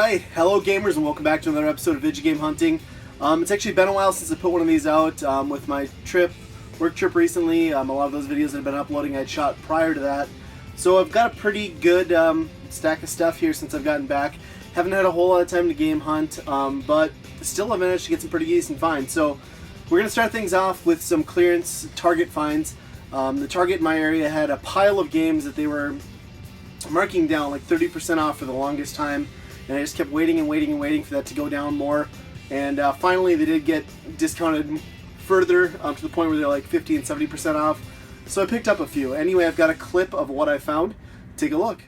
Alright, hello gamers and welcome back to another episode of Vidja Game Hunting. It's actually been a while since I put one of these out with my work trip recently. A lot of those videos that I've been uploading I'd shot prior to that. So I've got a pretty good stack of stuff here since I've gotten back. Haven't had a whole lot of time to game hunt, but still I've managed to get some pretty decent finds. So we're going to start things off with some clearance Target finds. The Target in my area had a pile of games that they were marking down like 30% off for the longest time. And I just kept waiting and waiting and waiting for that to go down more. And finally they did get discounted further to the point where they're like 50 and 70% off. So I picked up a few. Anyway, I've got a clip of what I found. Take a look.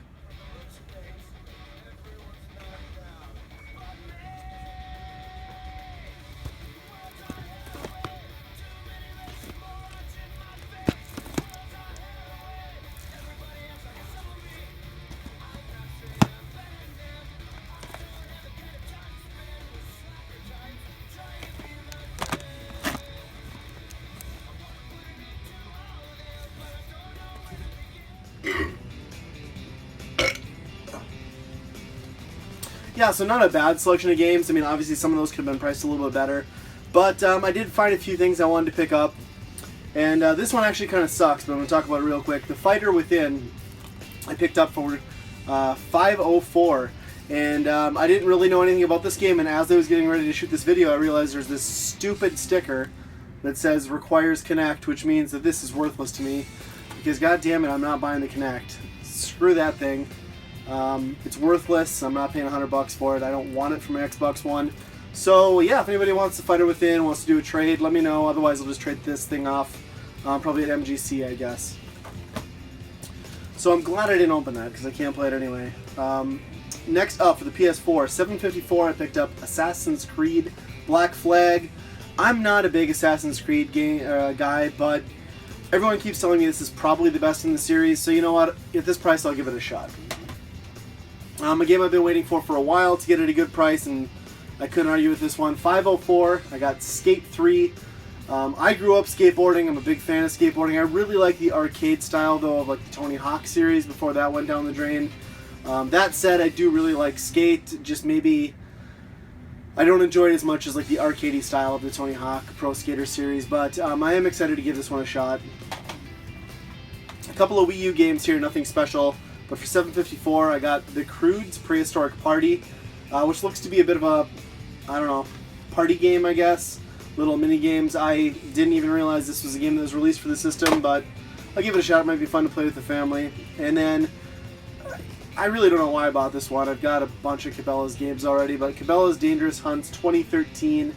Yeah, so not a bad selection of games. I mean, obviously some of those could have been priced a little bit better. But I did find a few things I wanted to pick up. And this one actually kind of sucks, but I'm going to talk about it real quick. The Fighter Within, I picked up for $5.04. And I didn't really know anything about this game, and as I was getting ready to shoot this video, I realized there's this stupid sticker that says requires Connect, which means that this is worthless to me. Because god damn it, I'm not buying the Connect. Screw that thing. It's worthless. I'm not paying $100 for it. I don't want it for my Xbox One. So yeah, if anybody wants to Fighter Within, wants to do a trade, let me know. Otherwise, I'll just trade this thing off, probably at MGC, I guess. So I'm glad I didn't open that because I can't play it anyway. Next up for the PS4, $7.54. I picked up Assassin's Creed Black Flag. I'm not a big Assassin's Creed guy, but everyone keeps telling me this is probably the best in the series. So you know what? At this price, I'll give it a shot. A game I've been waiting for a while to get at a good price, and I couldn't argue with this one. $5.04. I got Skate 3. I grew up skateboarding. I'm a big fan of skateboarding. I really like the arcade style, though, of like the Tony Hawk series before that went down the drain. That said, I do really like Skate. Just maybe I don't enjoy it as much as like the arcadey style of the Tony Hawk Pro Skater series, but I am excited to give this one a shot. A couple of Wii U games here, nothing special. But for $7.54, I got The Crude's Prehistoric Party, which looks to be a bit of a, I don't know, party game, I guess. Little mini games. I didn't even realize this was a game that was released for the system, but I'll give it a shot. It might be fun to play with the family. And then, I really don't know why I bought this one. I've got a bunch of Cabela's games already, but Cabela's Dangerous Hunts 2013,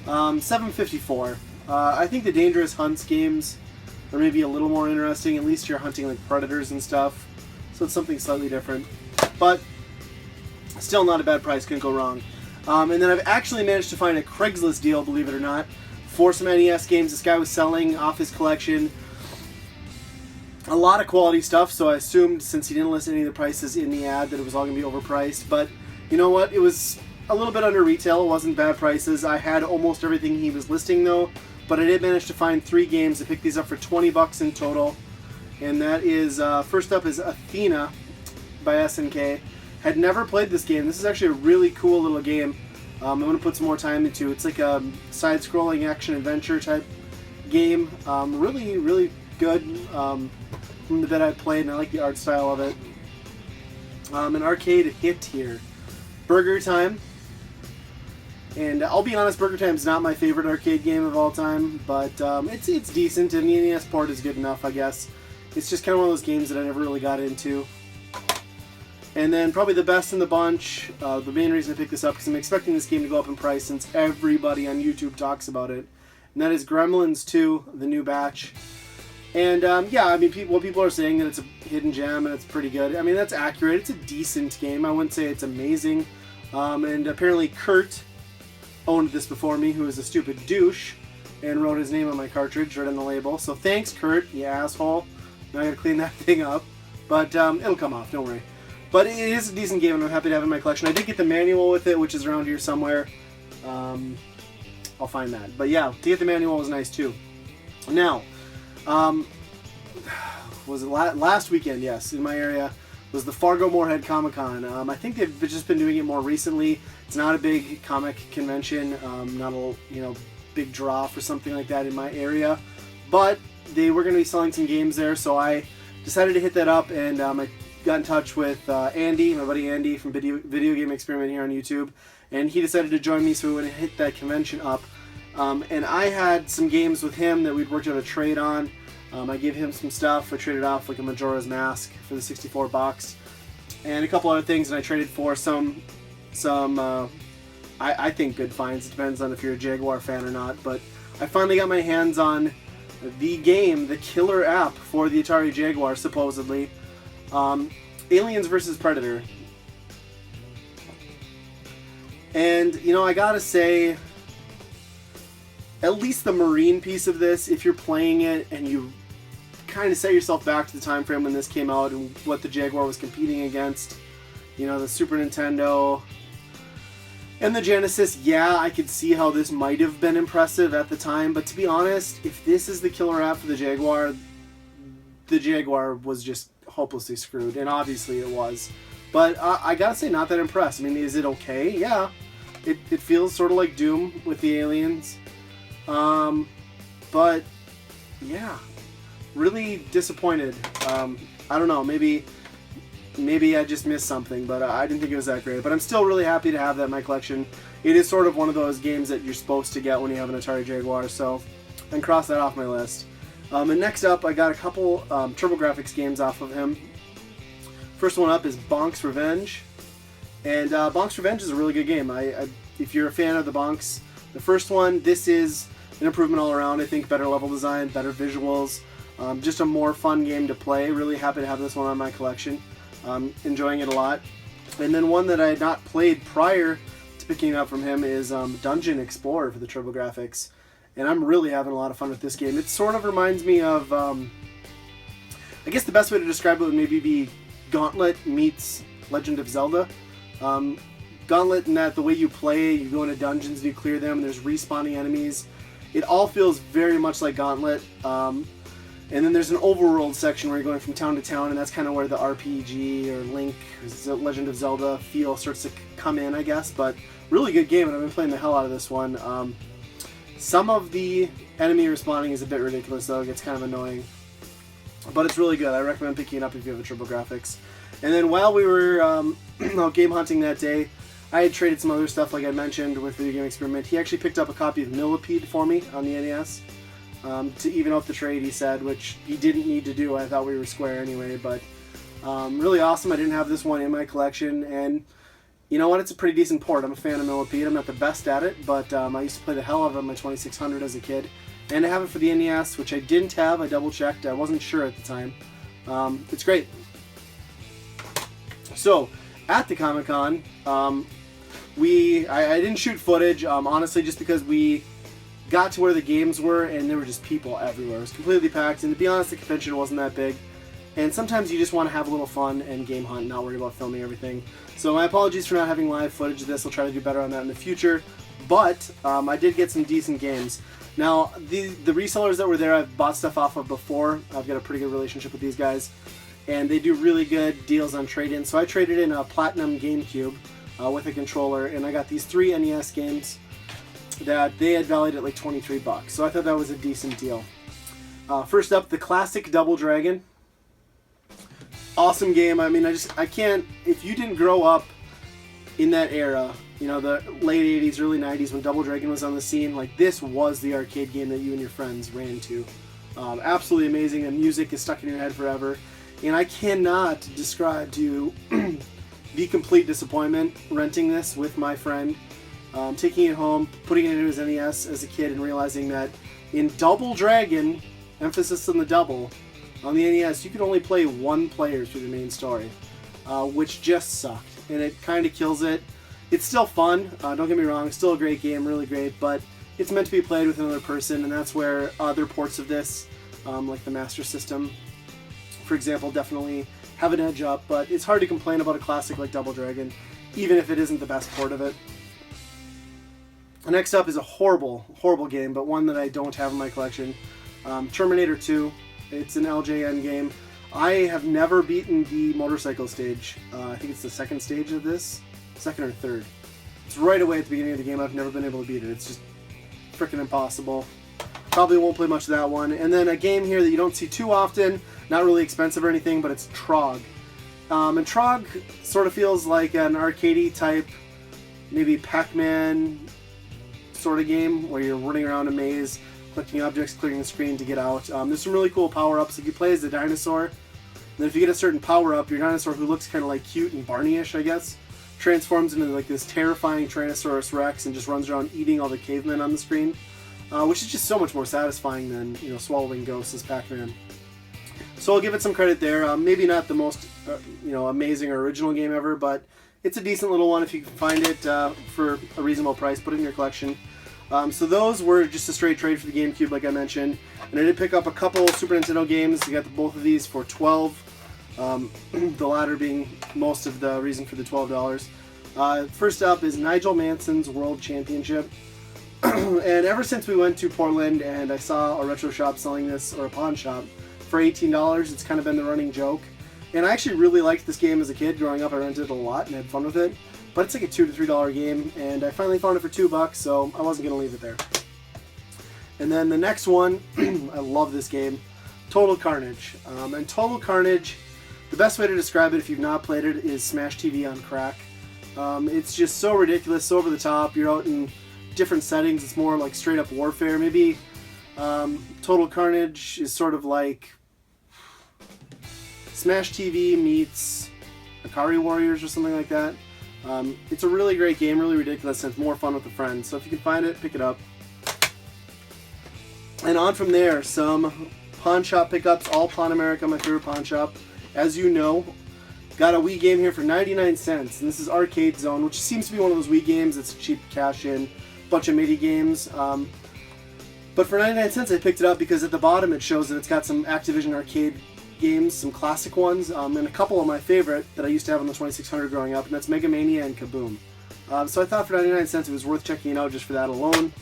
$7.54. I think the Dangerous Hunts games are maybe a little more interesting. At least you're hunting like predators and stuff. So it's something slightly different, but still not a bad price, couldn't go wrong. And then I've actually managed to find a Craigslist deal, believe it or not, for some NES games. This guy was selling off his collection a lot of quality stuff, so I assumed since he didn't list any of the prices in the ad that it was all going to be overpriced. But you know what? It was a little bit under retail. It wasn't bad prices. I had almost everything he was listing though, but I did manage to find 3 games. I picked these up for $20 in total. And that is, first up is Athena by SNK. Had never played this game. This is actually a really cool little game. I'm going to put some more time into. It's like a side-scrolling action-adventure type game. Really, really good from the bit I played, and I like the art style of it. An arcade hit here. Burger Time. And I'll be honest, Burger Time is not my favorite arcade game of all time, but it's decent, and the NES port is good enough, I guess. It's just kind of one of those games that I never really got into. And then probably the best in the bunch, the main reason I picked this up because I'm expecting this game to go up in price since everybody on YouTube talks about it. And that is Gremlins 2, the new batch. And yeah, I mean, people are saying that it's a hidden gem and it's pretty good. I mean, that's accurate. It's a decent game. I wouldn't say it's amazing. And apparently Kurt owned this before me, who is a stupid douche, and wrote his name on my cartridge right on the label. So thanks, Kurt, you asshole. Now I gotta clean that thing up, but it'll come off, don't worry. But it is a decent game, and I'm happy to have it in my collection. I did get the manual with it, which is around here somewhere. I'll find that. But yeah, to get the manual was nice too. Now, was it last weekend? Yes, in my area, was the Fargo-Moorhead Comic-Con. I think they've just been doing it more recently. It's not a big comic convention, not a big draw for something like that in my area, but they were going to be selling some games there, so I decided to hit that up, and I got in touch with Andy, my buddy Andy from Video Game Experiment here on YouTube, and he decided to join me, so we went and hit that convention up. And I had some games with him that we'd worked out a trade on. I gave him some stuff. I traded off like a Majora's Mask for the 64 box, and a couple other things, and I traded for some I think good finds. It depends on if you're a Jaguar fan or not, but I finally got my hands on the game, the killer app for the Atari Jaguar, supposedly. Aliens vs. Predator. And, I gotta say, at least the Marine piece of this, if you're playing it and you kind of set yourself back to the time frame when this came out and what the Jaguar was competing against, the Super Nintendo and the Genesis, yeah, I could see how this might have been impressive at the time, but to be honest, if this is the killer app for the Jaguar was just hopelessly screwed, and obviously it was. But I gotta say, not that impressed. I mean, is it okay? Yeah. It feels sort of like Doom with the aliens. But, yeah. Really disappointed. I don't know, maybe I just missed something, but I didn't think it was that great. But I'm still really happy to have that in my collection. It is sort of one of those games that you're supposed to get when you have an Atari Jaguar, so I can cross that off my list. And next up, I got a couple Turbrografx games off of him. First one up is Bonks Revenge. And Bonks Revenge is a really good game. If you're a fan of the Bonks, the first one, this is an improvement all around. I think better level design, better visuals, just a more fun game to play. Really happy to have this one on my collection. Enjoying it a lot. And then one that I had not played prior to picking it up from him is Dungeon Explorer for the Turbrografx. And I'm really having a lot of fun with this game. It sort of reminds me of, I guess the best way to describe it would maybe be Gauntlet meets Legend of Zelda. Gauntlet in that the way you play, you go into dungeons, you clear them, and there's respawning enemies. It all feels very much like Gauntlet. And then there's an overworld section where you're going from town to town, and that's kind of where the RPG or Link, or Legend of Zelda feel starts to come in, I guess. But really good game, and I've been playing the hell out of this one. Some of the enemy respawning is a bit ridiculous, though. It gets kind of annoying. But it's really good. I recommend picking it up if you have a Turbrografx. And then while we were out game hunting that day, I had traded some other stuff, like I mentioned, with Video Game Experiment. He actually picked up a copy of Millipede for me on the NES. To even out the trade, he said, which he didn't need to do. I thought we were square anyway, but really awesome. I didn't have this one in my collection, and you know what? It's a pretty decent port. I'm a fan of Millipede. I'm not the best at it, but I used to play the hell out of it on my 2600 as a kid, and I have it for the NES, which I didn't have. I double-checked. I wasn't sure at the time. It's great. So, at the Comic-Con, I didn't shoot footage, honestly, just because we got to where the games were, and there were just people everywhere. It was completely packed, and to be honest, the convention wasn't that big. And sometimes you just want to have a little fun and game hunt, and not worry about filming everything. So my apologies for not having live footage of this. I'll try to do better on that in the future. But I did get some decent games. Now, the resellers that were there, I've bought stuff off of before. I've got a pretty good relationship with these guys, and they do really good deals on trade-in. So I traded in a Platinum GameCube with a controller, and I got these 3 NES games that they had valued at like 23 bucks. So I thought that was a decent deal. First up, the classic Double Dragon. Awesome game. I mean, I can't, if you didn't grow up in that era, the late 80s, early 90s when Double Dragon was on the scene, like this was the arcade game that you and your friends ran to. Absolutely amazing. The music is stuck in your head forever. And I cannot describe to you the complete disappointment renting this with my friend. Taking it home, putting it into his NES as a kid, and realizing that in Double Dragon, emphasis on the double, on the NES, you could only play one player through the main story, which just sucked, and it kind of kills it. It's still fun, don't get me wrong, it's still a great game, really great, but it's meant to be played with another person, and that's where other ports of this, like the Master System, for example, definitely have an edge up, but it's hard to complain about a classic like Double Dragon, even if it isn't the best port of it. Next up is a horrible, horrible game, but one that I don't have in my collection. Terminator 2. It's an LJN game. I have never beaten the motorcycle stage. I think it's the second stage of this. Second or third. It's right away at the beginning of the game. I've never been able to beat it. It's just freaking impossible. Probably won't play much of that one. And then a game here that you don't see too often, not really expensive or anything, but it's Trog. And Trog sort of feels like an arcadey type, maybe Pac-Man sort of game where you're running around a maze, collecting objects, clearing the screen to get out. There's some really cool power-ups. Like you play as the dinosaur, and then if you get a certain power-up, your dinosaur, who looks kind of like cute and Barney-ish, I guess, transforms into like this terrifying Tyrannosaurus Rex and just runs around eating all the cavemen on the screen, which is just so much more satisfying than, you know, swallowing ghosts as Pac-Man. So I'll give it some credit there. Maybe not the most, you know, amazing or original game ever, but it's a decent little one if you can find it for a reasonable price. Put it in your collection. So those were just a straight trade for the GameCube, like I mentioned. And I did pick up a couple Super Nintendo games. You got both of these for $12. The latter being most of the reason for the $12. First up is Nigel Manson's World Championship. And ever since we went to Portland and I saw a retro shop selling this, or a pawn shop, for $18, it's kind of been the running joke. And I actually really liked this game as a kid. Growing up, I rented it a lot and had fun with it. But it's like a $2 to $3 game, and I finally found it for $2, so I wasn't going to leave it there. And then the next one, I love this game, Total Carnage. And Total Carnage, the best way to describe it if you've not played it is Smash TV on crack. It's just so ridiculous, so over the top. You're out in different settings. It's more like straight up warfare. Maybe Total Carnage is sort of like Smash TV meets Akari Warriors or something like that. It's a really great game, really ridiculous, and it's more fun with a friend. So if you can find it, pick it up. And on from there, some pawn shop pickups. All Pawn America, my favorite pawn shop. As you know, got a Wii game here for 99 cents. And this is Arcade Zone, which seems to be one of those Wii games that's cheap cash in. Bunch of MIDI games. But for 99 cents, I picked it up because at the bottom it shows that it's got some Activision arcade games, some classic ones, and a couple of my favorite that I used to have on the 2600 growing up, and that's Mega Mania and Kaboom. So I thought for 99 cents it was worth checking it out just for that alone.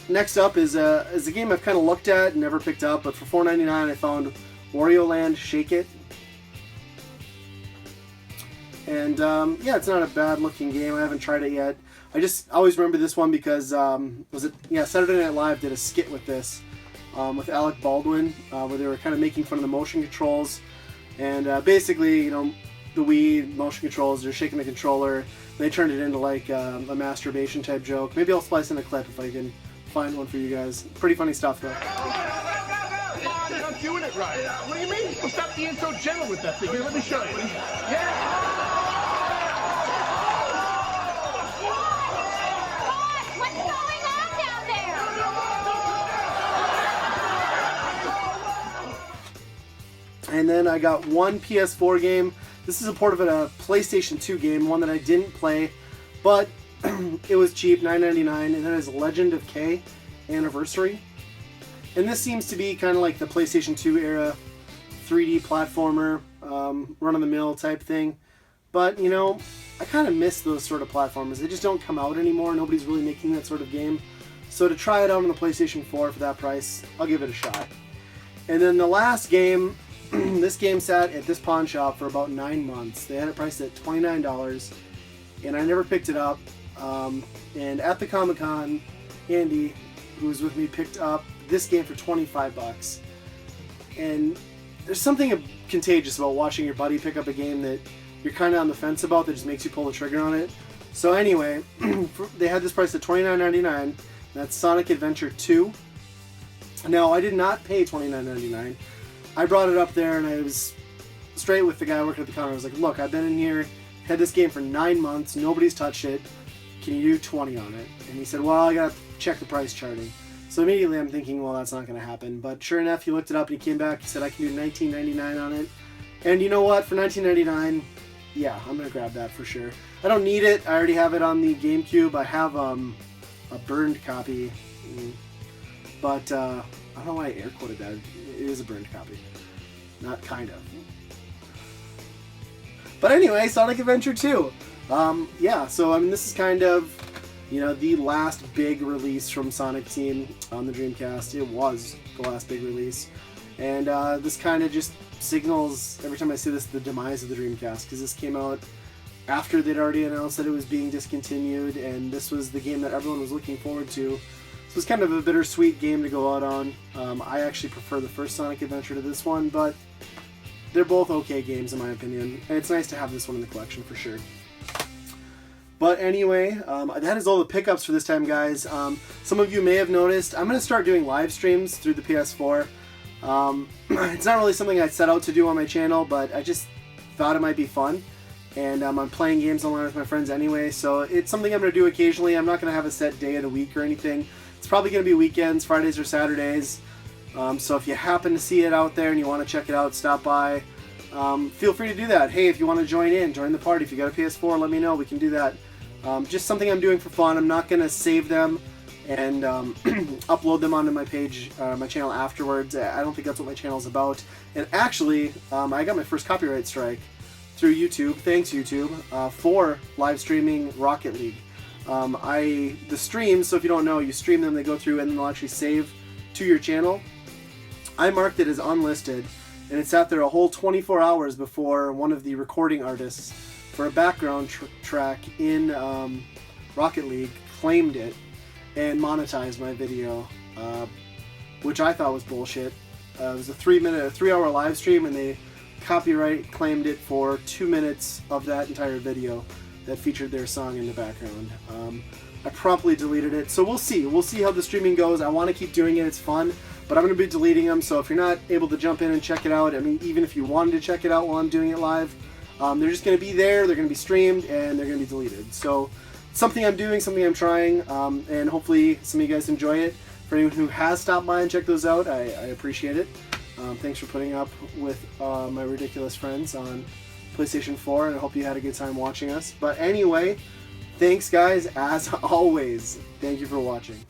Next up is a game I've kind of looked at and never picked up, but for $4.99 I found Wario Land Shake It. And yeah, it's not a bad looking game. I haven't tried it yet. I just always remember this one because Saturday Night Live did a skit with this. With Alec Baldwin, where they were kind of making fun of the motion controls, and basically, you know, the Wii motion controls, they're shaking the controller, and they turned it into like a masturbation type joke. Maybe I'll splice in a clip if I can find one for you guys. Pretty funny stuff though. You're not doing it right. What do you mean? Well, stop being so gentle with that thing. Here, let me show you. Yeah. And then I got one PS4 game. This is a port of a PlayStation 2 game, one that I didn't play, but it was cheap, $9.99, and that is Legend of K Anniversary. And this seems to be kind of like the PlayStation 2 era 3D platformer, run-of-the-mill type thing. But, you know, I kind of miss those sort of platformers. They just don't come out anymore. Nobody's really making that sort of game. So to try it out on the PlayStation 4 for that price, I'll give it a shot. And then the last game, this game sat at this pawn shop for about 9 months. They had it priced at $29, and I never picked it up. And at the Comic-Con, Andy, who was with me, picked up this game for $25. And there's something contagious about watching your buddy pick up a game that you're kind of on the fence about that just makes you pull the trigger on it. So anyway, they had this priced at $29.99. That's Sonic Adventure 2. Now, I did not pay $29.99. I brought it up there and I was straight with the guy working at the counter. I was like, look, I've been in here, had this game for 9 months, nobody's touched it. Can you do 20 on it? And he said, well, I gotta check the price charting. So immediately I'm thinking, well, that's not gonna happen. But sure enough, he looked it up and he came back, he said I can do $19.99 on it. And you know what, for $19.99, yeah, I'm gonna grab that for sure. I don't need it, I already have it on the GameCube. I have a burned copy, but I don't know why I air quoted that. It is a burned copy. Not kind of. But anyway, Sonic Adventure 2. Yeah, so I mean, this is kind of, you know, the last big release from Sonic Team on the Dreamcast. It was the last big release. And this kind of just signals, every time I see this, the demise of the Dreamcast, because this came out after they'd already announced that it was being discontinued, and this was the game that everyone was looking forward to. So it's kind of a bittersweet game to go out on. I actually prefer the first Sonic Adventure to this one, but they're both okay games in my opinion, and it's nice to have this one in the collection for sure. But anyway, that is all the pickups for this time, guys. Some of you may have noticed, I'm going to start doing live streams through the PS4. It's not really something I set out to do on my channel, but I just thought it might be fun. And I'm playing games online with my friends anyway, so it's something I'm going to do occasionally. I'm not going to have a set day of the week or anything. It's probably going to be weekends, Fridays or Saturdays. So if you happen to see it out there and you want to check it out, stop by. Feel free to do that. Hey, if you want to join the party. If you got a PS4, let me know. We can do that. Just something I'm doing for fun. I'm not going to save them and upload them onto my page, my channel afterwards. I don't think that's what my channel's about. And actually, I got my first copyright strike through YouTube, thanks YouTube, for live streaming Rocket League. The streams, so if you don't know, you stream them, they go through and they'll actually save to your channel. I marked it as unlisted, and it sat there a whole 24 hours before one of the recording artists for a background track in Rocket League claimed it and monetized my video, which I thought was bullshit. It was a 3-hour live stream, and they copyright claimed it for 2 minutes of that entire video that featured their song in the background. I promptly deleted it, so we'll see how the streaming goes. I want to keep doing it, it's fun, but I'm going to be deleting them, so if you're not able to jump in and check it out, I mean, even if you wanted to check it out while I'm doing it live, they're just going to be there, they're going to be streamed, and they're going to be deleted. So something I'm doing, something I'm trying, and hopefully some of you guys enjoy it. For anyone who has stopped by and checked those out, I appreciate it. Thanks for putting up with my ridiculous friends on PlayStation 4, and I hope you had a good time watching us. But anyway, thanks guys, as always. Thank you for watching.